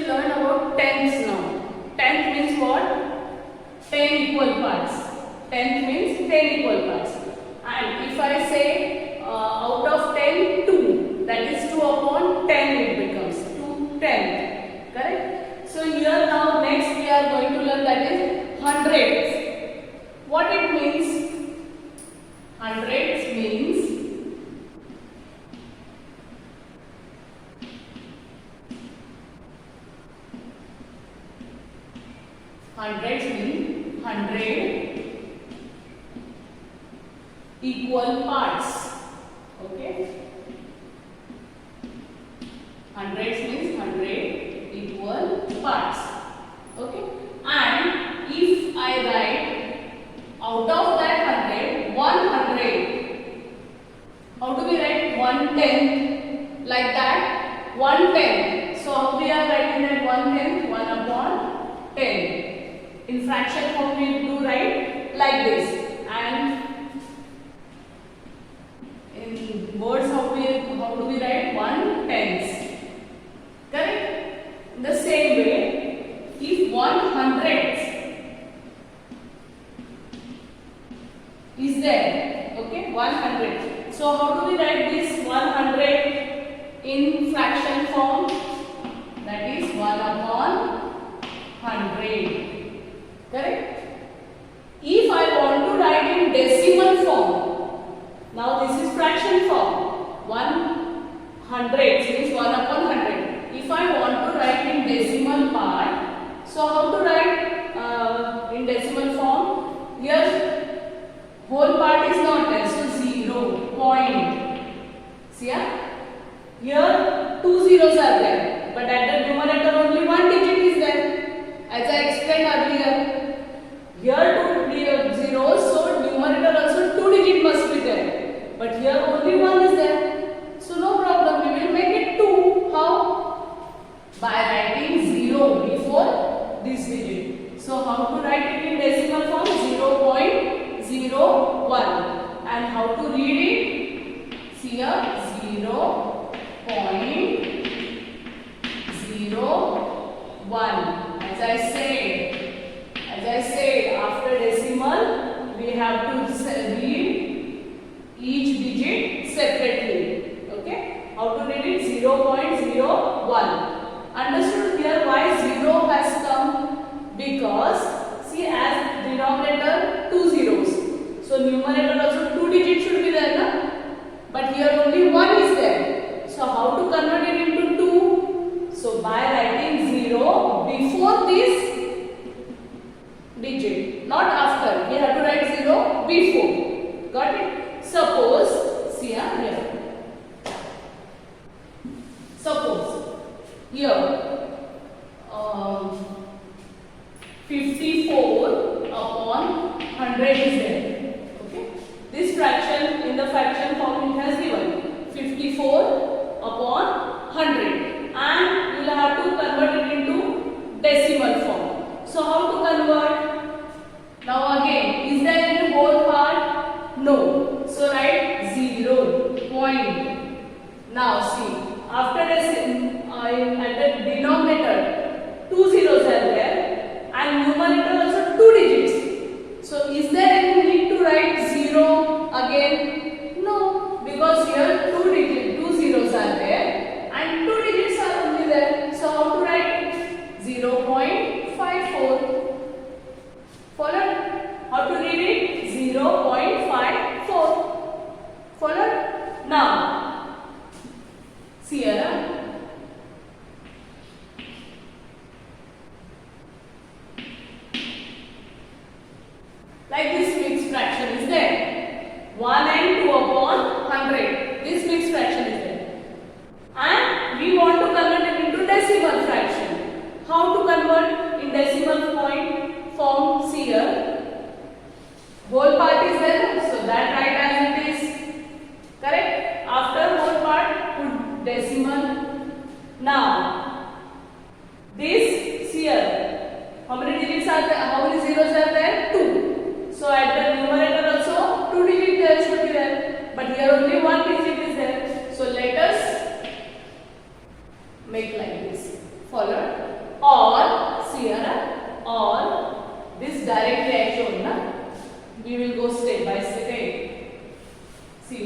will learn about tenths now. Tenth means what? 10 equal parts. Tenth means 10 equal parts. And if I say out of 10, 2, that is 2 upon 10 it becomes. 2 tenth. Correct? So here now next we are going to learn that is hundredths. What it means? Hundredths means hundreds mean 100 equal parts. Okay. Hundreds means 100 equal parts. Okay. And if I write out of that 100, 100, how do we write 1/10? Like that, 1/10. So how we are writing that 1/10? 1 upon 10. In fraction form we do write like this, and in words how do we write 1/10? Correct? In the same way, if 1/100 is there, okay, 100. So how do we write this 100 in fraction form? That is 1 upon 100. Correct? If I want to write in decimal form, now this is fraction form. 1/100 means 1 upon 100. If I want to write in decimal part, so how to write in decimal form? Here whole part is not there, so 0, point. See here? Here 2 zeros are there, but at the numerator only 1 digit is there, as I explained earlier. Here 2 zeros, so numerator also 2 digit must be there. But here only 1 is there. So no problem, we will make it 2. How? By writing 0 before this digit. So how to write it in decimal form? 0.01. And how to read it? See here, 0.01. As I said, after decimal, we have to read each digit separately. Okay? How to read it? 0.01. Understood here why 0 has come? Because, see, as denominator 2 zeros. So, numerator also 2 digits should be there, na? But here only 1 is there. So, how to convert it into 2? So, by writing 0 before this digit, not after. We have to write 0 before. Got it? Suppose, see here. Suppose here 54 upon 100 is there. Okay? This fraction in the fraction form it has given 54 upon 100, and you will have to convert it into decimal form. So how to convert? Now again, is there any whole part? No. So write 0, point. Now see, after at the denominator 2 zeros are there, and numerator also 2 digits. So is there any need to write 0 again? No, because here 2 zeros are there and 2 digits are only there. So how to write? 0.54. Followed? How to read it? 0.54. Followed? Now, see here. Like this mixed fraction is there. 1 and 2 upon 100. This mixed fraction is there. And we want to convert it into decimal fraction. How to convert in decimal form? See here. Whole part is there. So that write as it is. Correct? After whole part, put decimal. Now, this here. How many digits are there? How many zeros are there? 2. So at the numerator also 2 digit there should be there. But here only 1 digit is there. So let us make like this. Follow.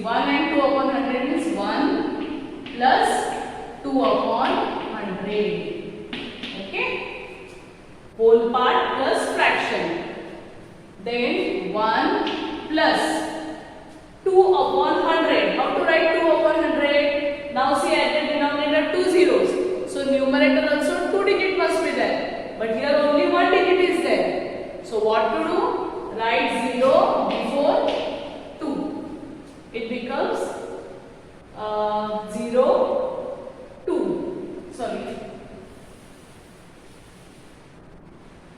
1 and 2 upon 100 means 1 plus 2 upon 100. Okay. Whole part plus fraction. Then 1 plus 2 upon 100. How to write 2 upon 100? Now see at the denominator 2 zeros. So numerator also 2 digit must be there. But here only 1 digit is there. So what to do? Write 0 before 2. It becomes 0, 2. Sorry.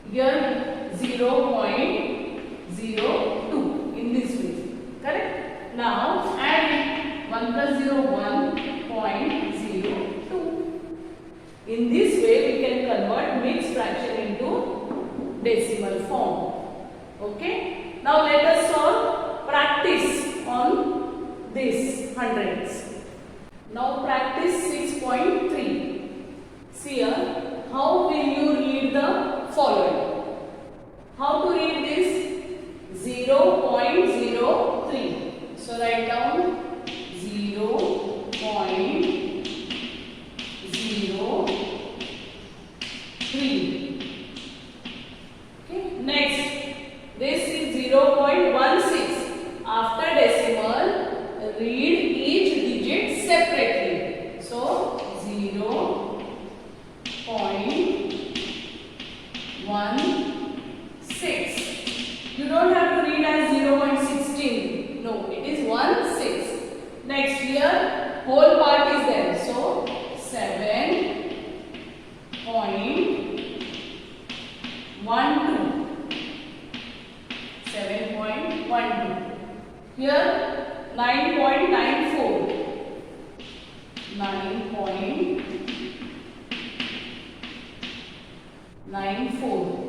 Here 0.02 in this way. Correct? Now add it. 1 plus 0, 1.02. In this way we can convert mixed fraction into decimal form. Okay? Now let us solve practice on this hundreds. Now practice 6.3. See here, how will you read the following? How to read this? 0.03. So write down 0.03. Okay. Next, this is 0.16. After decimal, read each digit separately. So 0.16. You don't have to read as 0.16. No, it is 16. Next here, whole part is there. So 7.12. 7.12. Here 9.94. 9.94.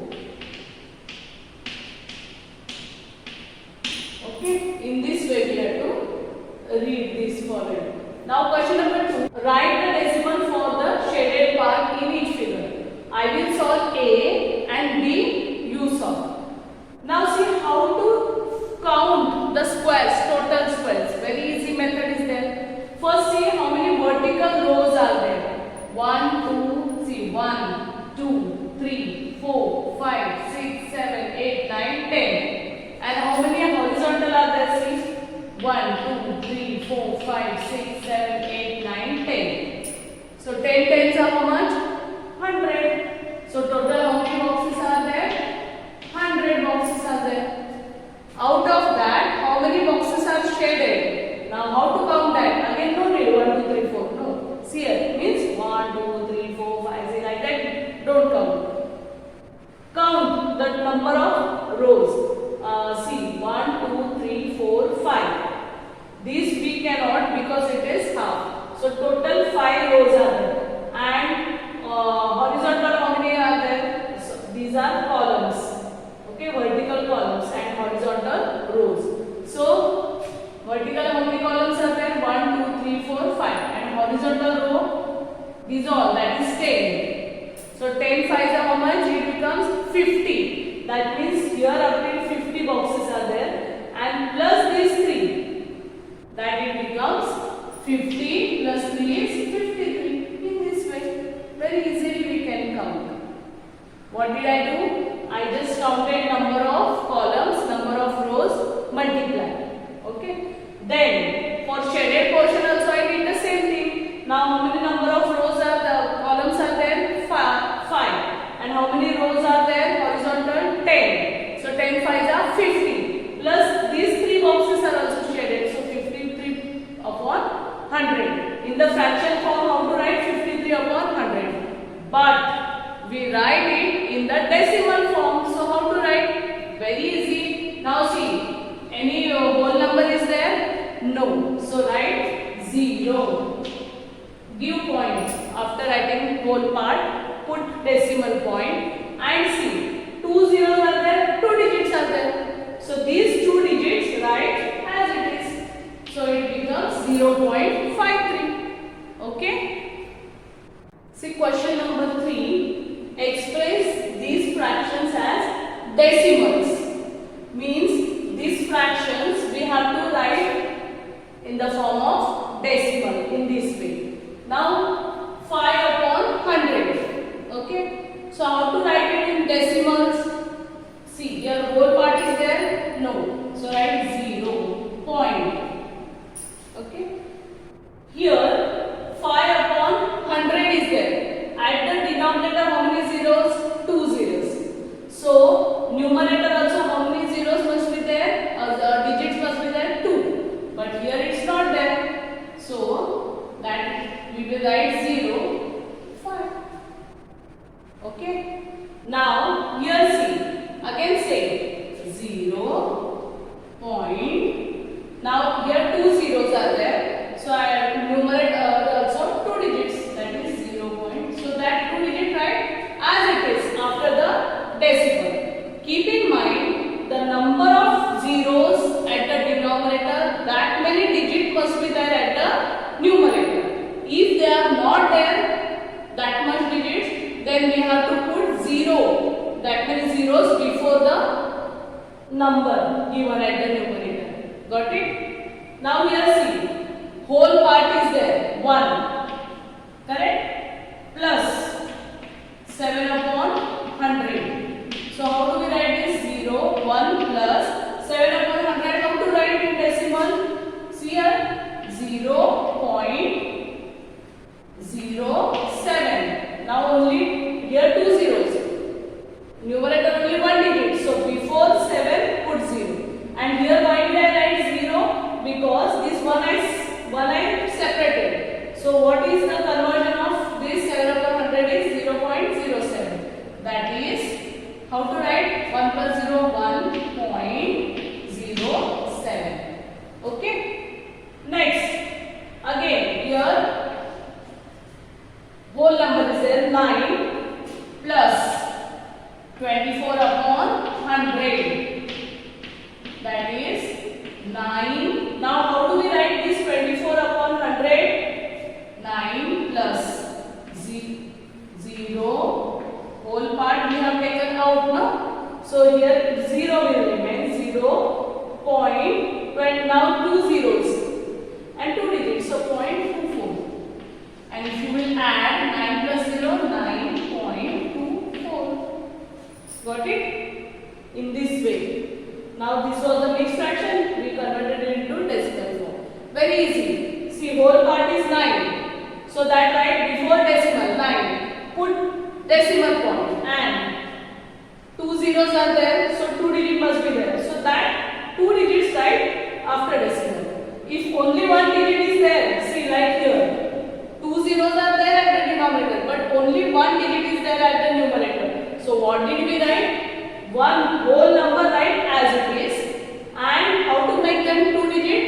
Okay, in this way we have to read this forward. Now question number 2. Write the decimal for the shaded part in each figure. I will solve A and B you solve. Now see how to count the squares, total squares. Very easy method is there. First see how many vertical rows are there. 1, 2, see 1, 2, 3, 4, 5, 6, 7, 8, 9, 10. And how many horizontal are there? See 1, 2, 3, 4, 5, 6, 7, 8, 9, 10. So 10 tens are how much? 100. So total how many boxes are there? 100 boxes are there. Out of that, how many boxes are shaded? Now how to count that? Again no need 1, 2, 3, 4. No. See here means 1, 2, 3, 4, 5, 6 like that. Don't count. Count the number of rows. See 1, 2, 3, 4, 5. These we cannot because it is half. So total 5 rows are there. And horizontal how many are there? So these are columns. Okay, vertical columns and horizontal rows. So vertical how many columns are there? 1, 2, 3, 4, 5. And horizontal row, these all, that is 10. So 10 5s are how much? It becomes 50. That means here up to 50 boxes are there. And plus these 3. That it becomes 50 plus 3 is 53. In this way, very easily we can count. What did I do? I just counted number of columns, number of rows, multiply. Okay. Then for shaded portion also I did the same thing. Now how many number of rows are there? Columns are there? 5. And how many rows are there? Horizontal 10. So 10 5s are 50. Plus these 3 boxes are also shaded. So 53 upon 100. In the fraction form, how to write 53 upon 100? But we write it in the decimal form. So how to write? Very easy. Now see, any whole number is there? No. So write 0. Give point. After writing whole part, put decimal point and see. 2 zeros are there, 2 digits are there. So these 2 digits write as it is. So it becomes 0.53. Okay. See question number 3. Express these fractions as decimals. Means these fractions we have to write in the form of decimal in this way. Now 5 upon 100. Okay. So how to write it in decimals? See, here whole part is there? No. So write 0 point. Okay. Here 5 upon 100 is there. At the denominator how many zeros? 2 zeros. So numerator also how many zeros must be there? Digits must be there? 2. But here it's not there. So that we will write 0, 5. Okay. Now here see. Again say 0 point. Now here 2 zeros are there. So I numerate also 2 digits. That is 0 point. So that 2 digit write as it is after the decimal. Keep in mind the number of zeros at the denominator, that many digits must be there at the numerator. If they are not there, that much digits, then we have to put 0, that many zeros before the number given at the numerator. Got it? Now here see, whole part is there, 1, correct? Plus 7 upon 100. So how do we write this? 0, 1 plus 7 upon 100. How to write in decimal? See here, 0.07. Now only here 2 zeros. Numerator only 1 digit. So before 7 put 0. And here why did I write 0? Because this one I separated. So what is the conversion of this 7 upon 100 is 0.07. That is, how to write 1 plus 0, 1.07. Okay. Next, again here whole number is there, 9 plus 24 upon 100. That is 9. Now how do we write this 24 upon 100? 9 plus 0. Whole part we have taken out now. So here 0 will remain, 0 point. Now 2 zeros and 2 digits, so 0.24. And if you will add 9 plus 0, 9.24. Got it? In this way. Now this was the mixed fraction, we converted it into decimal form. Very easy. See, whole part is 9. So that right before decimal 9. Put decimal point and 2 zeros are there, so 2 digits must be there. So that 2 digits right after decimal. If only 1 digit is there, see like here, 2 zeros are there at the denominator, but only 1 digit is there at the numerator. So what did we write? One whole number write as it is, and how to make them 2 digit?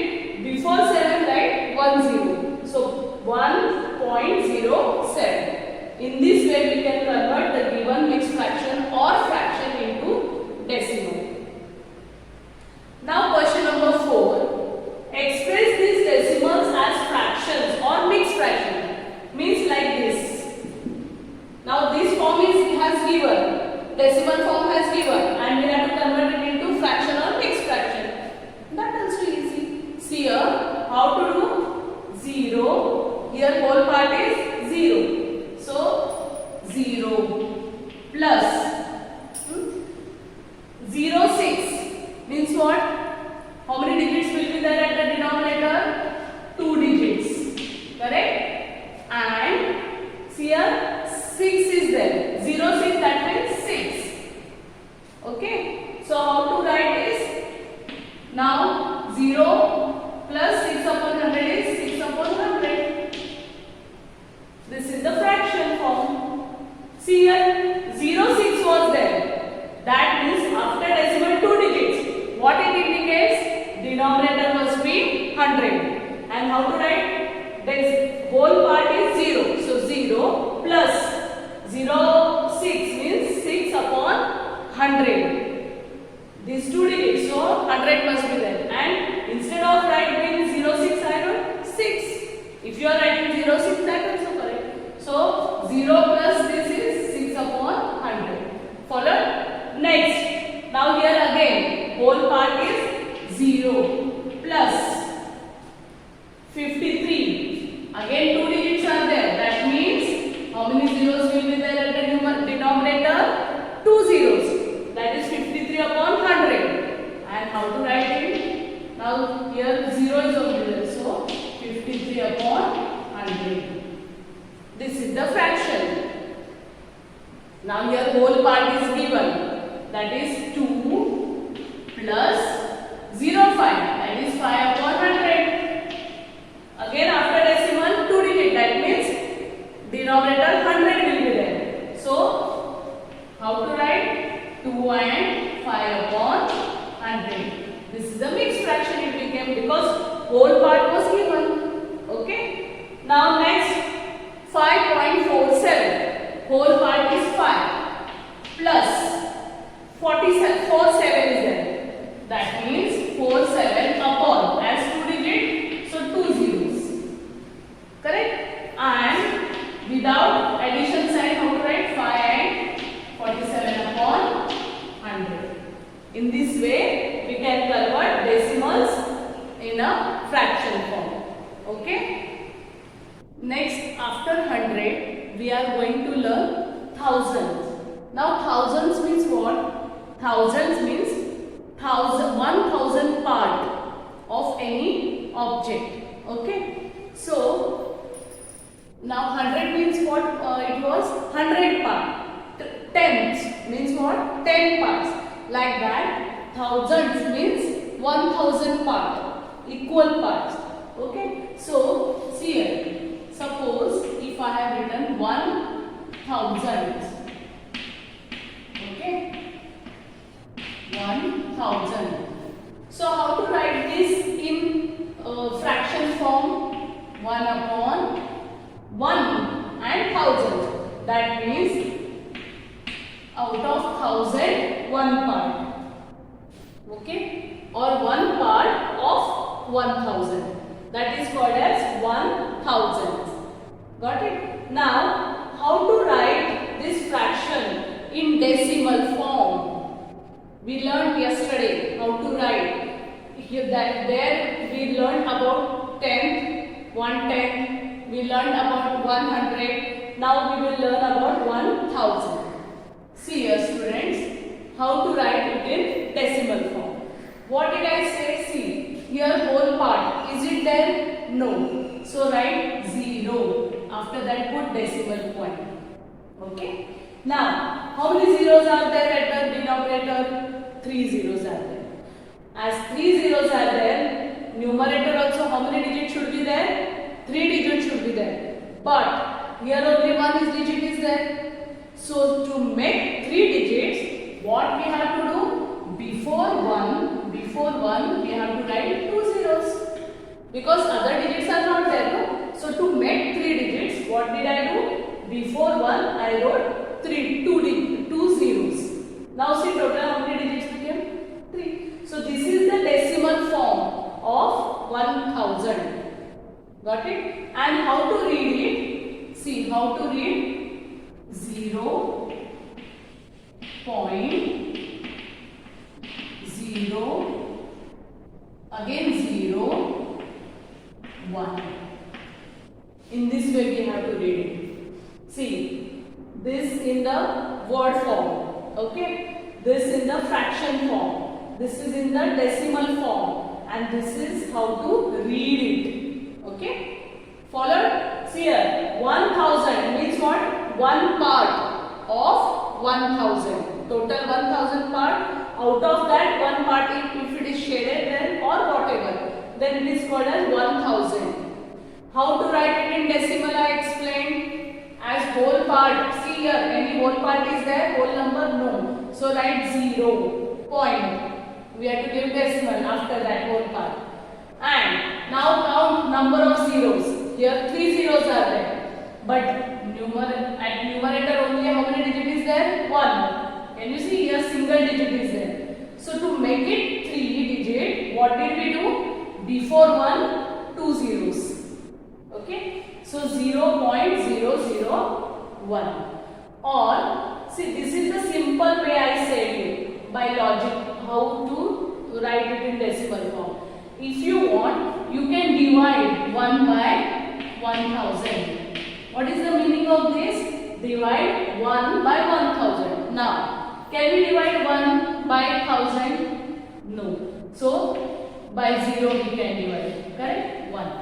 Before 7 write 1 0. So 1.07. In this way we can convert the given mixed fraction or fraction into decimal. Now question number 4. Express these decimals as fractions or mixed fraction. Means like this. Now this form has given, decimal form has given, and we have to convert it into fraction or mixed fraction. That also easy. See here, how to do? 0. Here whole part is 0. So 0 plus 0, 6 means what? How many digits will be there at the denominator? 2 digits. Correct? And see here 6 is there. 0, 6, that means 6. Okay. So how to write this? Now 0 plus 6 upon 100 is 6 upon 100. This is the fraction form. See here 0, 6 was there. That means after decimal 2 digits. What it indicates? Denominator must be 100. And how to write? This whole part is 0. So 0 plus 0, 6 means 6 upon 100. These 2 digits, so 100 must be there. And instead of writing 0, 6, I wrote 6. If you are writing 0, 6, that is also correct. So 0 plus this is 6 upon 100. Followed? Next. Now here again, whole part is 0 plus 53. Again 2 digits are there. That means how many zeros will be there at the denominator? 2 zeros. That is 53 upon 100. And how to write it? Now here 0 is over there. So 53 upon 100. This is the fraction. Now here whole part is given. That is 2 plus 0.5. That is 5 upon 100. Again after decimal 2 digit. That means denominator 100 will be there. So how to write? 2 and 5 upon 100. This is a mixed fraction it became because whole part was given. Okay. Now next 5.47. Whole part is 5 plus 47. 47 is there. That means 47 upon as 2 digit. So 2 zeros. Correct? And without addition sign, how to write? 5 and 47 upon 100. In this way, we can convert decimals in a fraction form. Okay? Next, after 100, we are going to learn thousands. Now, thousands means what? Thousands means 1,000 part of any object. Okay? So, now 100 means what? It was 100 part. Tenths means what? 10 parts. Like that, thousands means 1,000 part, equal parts. Okay? So, see here. Suppose if I have written 1,000. Okay? 1,000. So, how to write this in fraction form? 1 upon 1 and 1,000. That means out of 1,000, 1 part. Okay? Or 1 part of 1,000. That is called as 1,000. Got it? Now, how to write this fraction in decimal form? We learned yesterday how to write. Here there we learned about tenth, 1/10. We learned about 100. Now we will learn about 1,000. See here students, how to write it in decimal form. What did I say? See, here whole part. Is it there? No. So write 0. After that put decimal point. Okay. Now, how many zeros are there at the denominator? 3 zeros are there. As 3 zeros are there, numerator also how many digits should be there? 3 digits should be there. But here only 1 digit is there. So to make 3 digits, what we have to do? Before 1 we have to write 2 zeros. Because other digits are not there, no? So to make 3 digits, what did I do? Before 1 I wrote 2 zeros. Now see total how many digits became? 3. So this is the decimal form of 1,000. Got it? And how to read it? See how to read 0.0 again 0 1. In this way we have to read it. See, this in the word form, okay? This in the fraction form, this is in the decimal form, and this is how to read it. Okay? Followed? See here, 1,000 means what? 1 part of 1,000. Total 1,000 part. Out of that 1 part, if it is shaded then or whatever, then it is called as 1,000. How to write it in decimal I explained. As whole part. See here, any whole part is there? Whole number? No. So write 0. Point. We have to give decimal after that whole part. And now count number of zeros. Here 3 zeros are there. But at numerator only how many digit is there? 1. Can you see here single digit is there. So to make it 3 digit, what did we do? Before 1, 2 zeros. Okay. So 0.001. Or see, this is the simple way I said it by logic how to write it in decimal form. If you want, you can divide 1 by 1000. What is the meaning of this? Divide 1 by 1000. Now, can we divide 1 by 1000? No. So, by 0 we can divide. Correct? 1.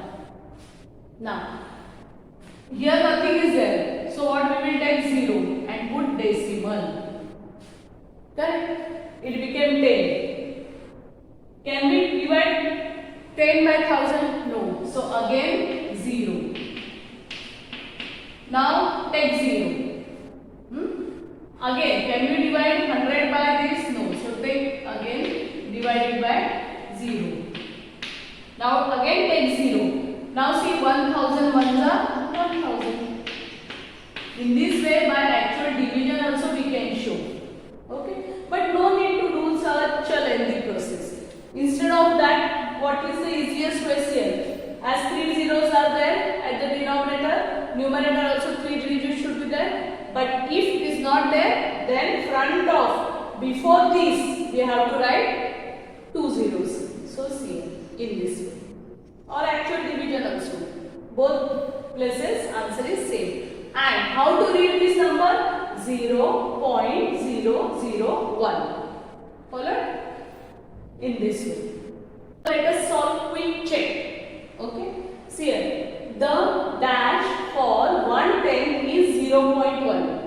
Now, here nothing is there. So, what we will take 0 and put decimal. Correct? It became 10. Can we divide 10 by 1000? No. So, again 0. Now take 0. Again, can we divide 100 by this? No. So take again divided by 0. Now again take 0. Now see 1000 ones are 1000. In this way, by actual division also we can show. Okay. But no need to do such a lengthy process. Instead of that, what is the easiest question? As 3 zeros are there at the denominator, numerator also 3 digits should be there. But if it is not there, then front of, before this, we have to write 2 zeros. So see in this way. Or actual division also. Both places answer is same. And how to read this number? 0.001. Follow? In this way. Let us solve quick check. Okay, see here, the dash for 110 is 0.1.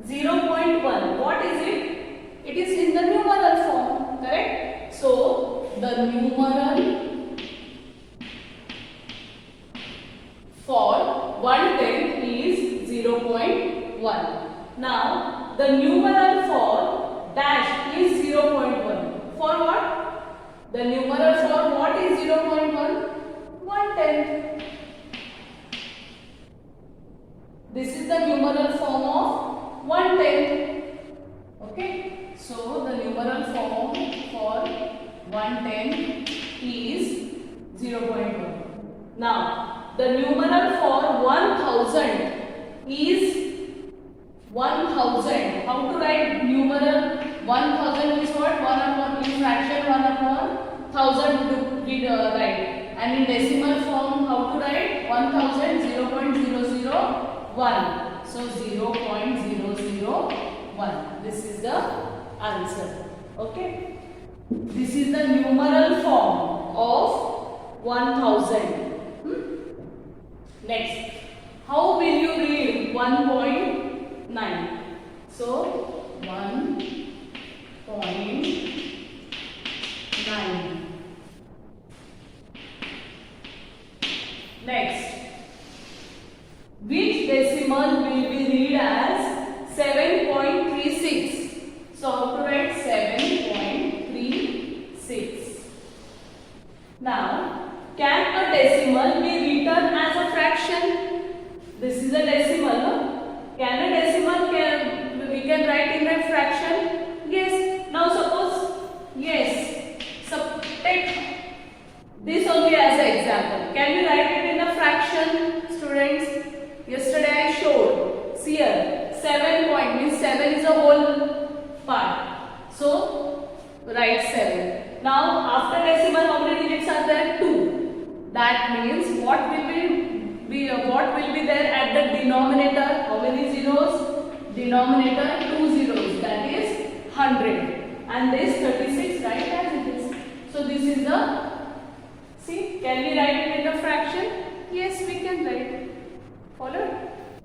0.1, what is it? It is in the numeral form, correct? So, the numeral for 110 is 0.1. Now, the numeral for dash is 0.1. For what? The numeral for what is 0.1? 1/10. This is the numeral form of 1/10. Okay. So the numeral form for 1/10 is 0.1. Now the numeral for 1000 is 1000. How to write numeral 1000 is what? 1 upon in fraction 1 upon 1000 to write. And in decimal form, how to write? 1000, 0.001. So 0.001. This is the answer. Okay. This is the numeral form of 1000. Next, how will you read 1.9? So 1.9. Next, which decimal will be read as 7.36? So how to write 7.36? Now, can a decimal be written as a fraction? This is a decimal, no? Can a decimal we can write in a fraction? Yes. Now suppose, yes. So take this only as an example. Can we write it in a fraction, students? Yesterday I showed. See here, 7 point means 7 is a whole part. So write 7. Now after decimal, how many digits are there? 2. That means what will be there at the denominator? How many zeros? Denominator 2 zeros. That is 100. And this 36, right as it is. So this is the. See, can we write it in a fraction? Yes, we can write. Follow?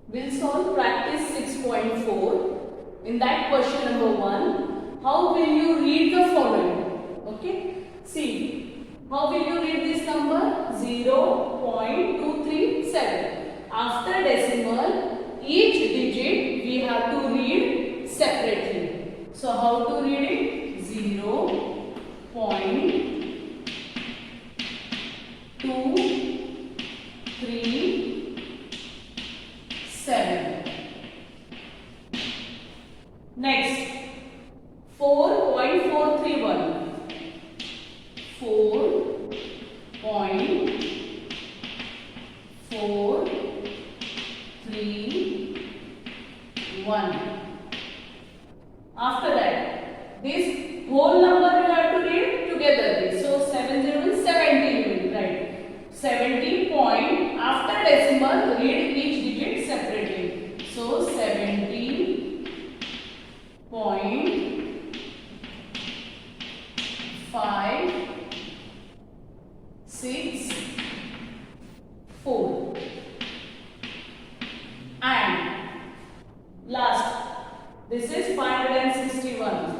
We'll solve practice 6.4. In that question number 1, how will you read the following? Okay. See, how will you read this number? 0.237. After decimal, each digit we have to read separately. So how to read it? 0.237. Next, 4.431. 4.431. After that, this whole number you have to read together. So 70 means 17 will write. here read each digit separately. So 70.564 and last this is 561.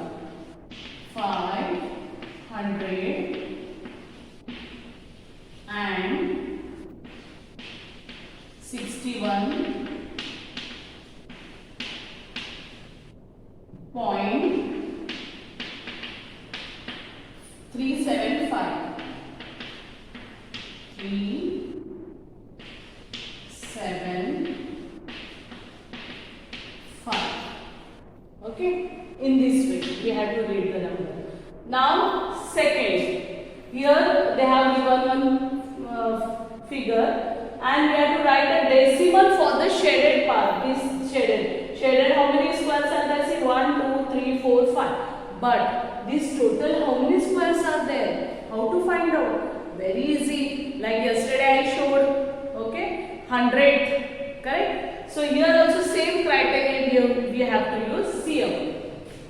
561.375. 375. Okay, in this way we have to read the number. Now second, here they have given one figure and we have to write a decimal for the shaded part. This shaded how many squares are there? See 1 2 3 4 5. But this total how many squares are there? How to find out? Very easy, like yesterday I showed. Okay, 100, correct? So here also same criteria we have to use. See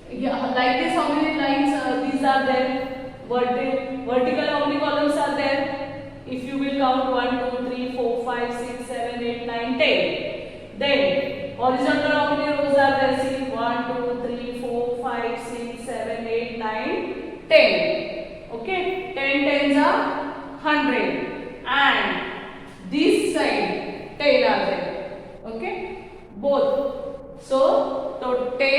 here, like this, how many lines these are there? Vertical how many columns are there? If you will count 1 2 3 4 5 6 7 8 9 10. Then horizontal how many rows are there? See 1 2 3 4 5 6 7 8 9 10. Okay, 10 tens are 100 and this side 10 are there. Okay, both. So 10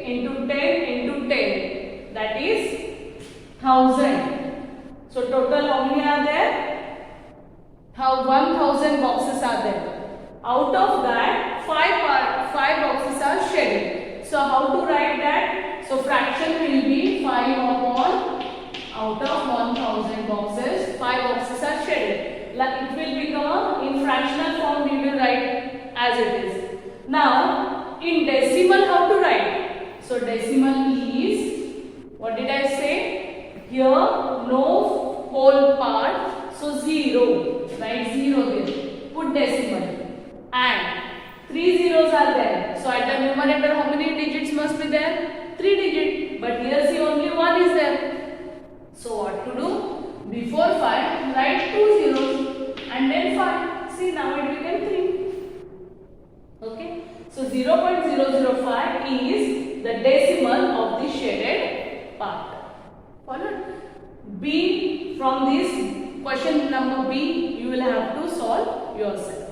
into 10 into 10, that is 1000. So total how many are there? 1000 boxes are there. Out of that 5 boxes are shaded. So how to write that? So fraction will be 5 upon, out of 1000 boxes 5 boxes are shaded. It will become in fractional form, we will write as it is. Now in decimal how to write? So decimal is, what did I say? Here no whole part, so 0. Write 0 there. Put decimal and 3 zeros are there. So at the numerator how many digits must be there? 3 digits. But here see only 1 is there. So what to do? Before 5 write 2 zeros and then 5. See, now it became 3. Okay. So 0.005 is the decimal of the shaded part. Followed? B, from this question number B, you will have to solve yourself.